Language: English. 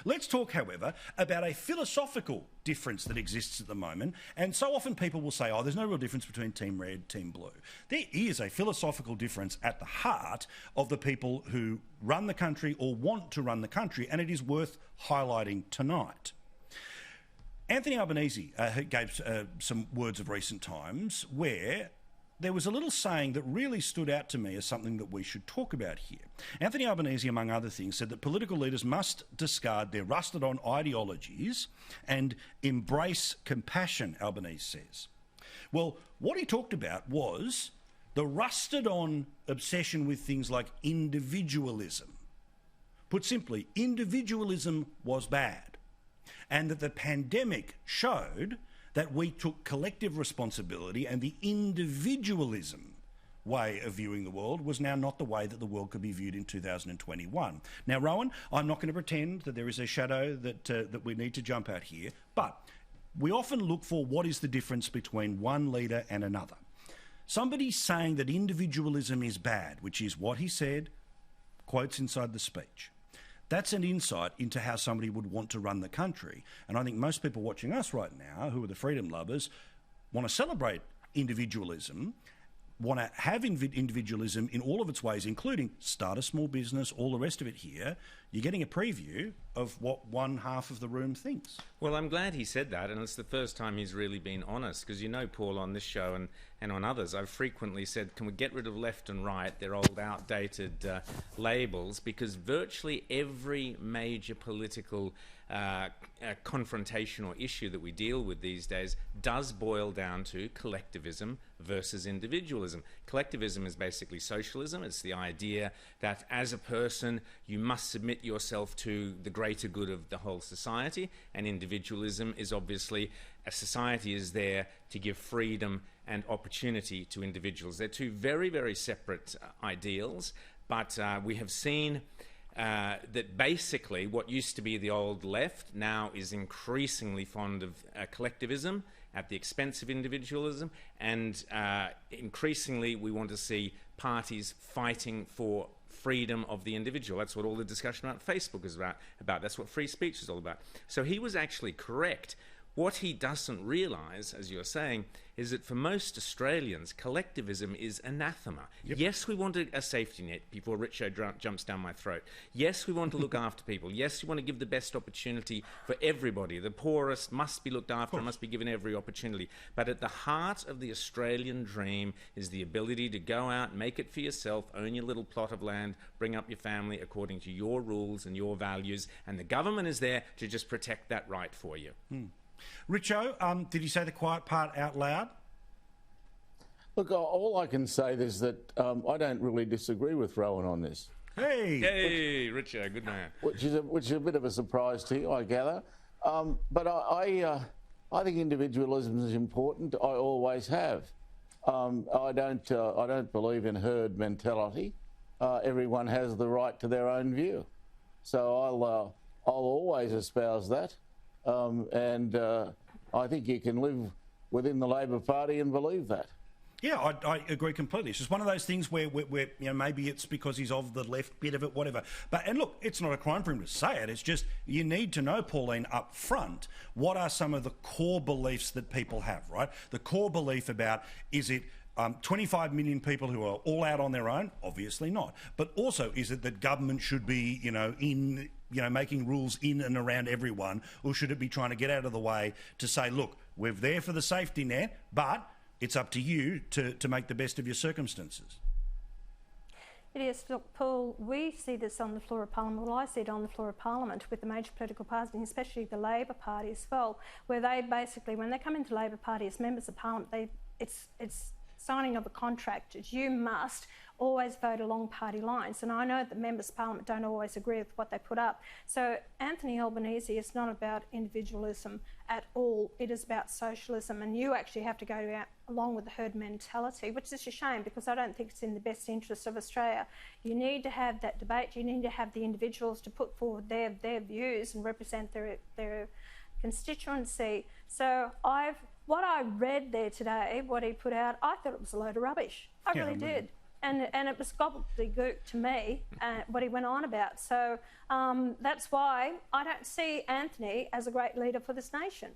Let's talk, however, about a philosophical difference that exists at the moment. And so often people will say, oh, there's no real difference between Team Red, Team Blue. There is a philosophical difference at the heart of the people who run the country or want to run the country, and it is worth highlighting tonight. Anthony Albanese gave some words of recent times where there was a little saying that really stood out to me as something that we should talk about here. Anthony Albanese, among other things, said that political leaders must discard their rusted-on ideologies and embrace compassion, Albanese says. Well, what he talked about was the rusted-on obsession with things like individualism. Put simply, individualism was bad, and that the pandemic showed that we took collective responsibility, and the individualism way of viewing the world was now not the way that the world could be viewed in 2021. Now, Rowan, I'm not going to pretend that there is a shadow that we need to jump at here, but we often look for what is the difference between one leader and another. Somebody saying that individualism is bad, which is what he said, quotes inside the speech. That's an insight into how somebody would want to run the country. And I think most people watching us right now, who are the freedom lovers, want to celebrate individualism, want to have individualism in all of its ways, including start a small business, all the rest of it here. You're getting a preview of what one half of the room thinks. Well, I'm glad he said that, and it's the first time he's really been honest, because you know, Paul, on this show and on others, I've frequently said, can we get rid of left and right? They're old, outdated labels, because virtually every major political confrontation or issue that we deal with these days does boil down to collectivism versus individualism. Collectivism is basically socialism. It's the idea that as a person you must submit yourself to the greater good of the whole society, and individualism is obviously a society is there to give freedom and opportunity to individuals. They're two very, very separate ideals, but we have seen that basically what used to be the old left now is increasingly fond of collectivism at the expense of individualism, and increasingly we want to see parties fighting for freedom of the individual. That's what all the discussion about Facebook is about. That's what free speech is all about. So he was actually correct. What he doesn't realise, as you're saying, is that for most Australians, collectivism is anathema. Yep. Yes, we want a safety net before Richo jumps down my throat. Yes, we want to look after people. Yes, we want to give the best opportunity for everybody. The poorest must be looked after and must be given every opportunity. But at the heart of the Australian dream is the ability to go out, make it for yourself, own your little plot of land, bring up your family according to your rules and your values, and the government is there to just protect that right for you. Richo, did you say the quiet part out loud? Look, all I can say is that I don't really disagree with Rowan on this. Hey, Richo, good man. Which is a bit of a surprise to you, I gather. But I think individualism is important. I always have. I don't believe in herd mentality. Everyone has the right to their own view, so I'll always espouse that. And I think you can live within the Labor Party and believe that. Yeah, I agree completely. It's just one of those things where you know, maybe it's because he's of the left bit of it, whatever. And look, it's not a crime for him to say it. It's just you need to know, Pauline, up front, what are some of the core beliefs that people have, right? The core belief about, is it 25 million people who are all out on their own? Obviously not. But also, is it that government should be, making rules in and around everyone, or should it be trying to get out of the way to say, look, we're there for the safety net, but it's up to you to make the best of your circumstances? It is. Look, Paul, we see this on the floor of Parliament. Well, I see it on the floor of Parliament with the major political parties, and especially the Labor Party as well, where they basically, when they come into Labor Party as members of Parliament, it's signing of a contract. You must always vote along party lines. And I know that members of Parliament don't always agree with what they put up. So Anthony Albanese is not about individualism at all. It is about socialism. And you actually have to go out along with the herd mentality, which is a shame because I don't think it's in the best interest of Australia. You need to have that debate. You need to have the individuals to put forward their views and represent their constituency. So what I read there today, what he put out, I thought it was a load of rubbish. I really did. And it was gobbledygook to me, what he went on about. So that's why I don't see Anthony as a great leader for this nation.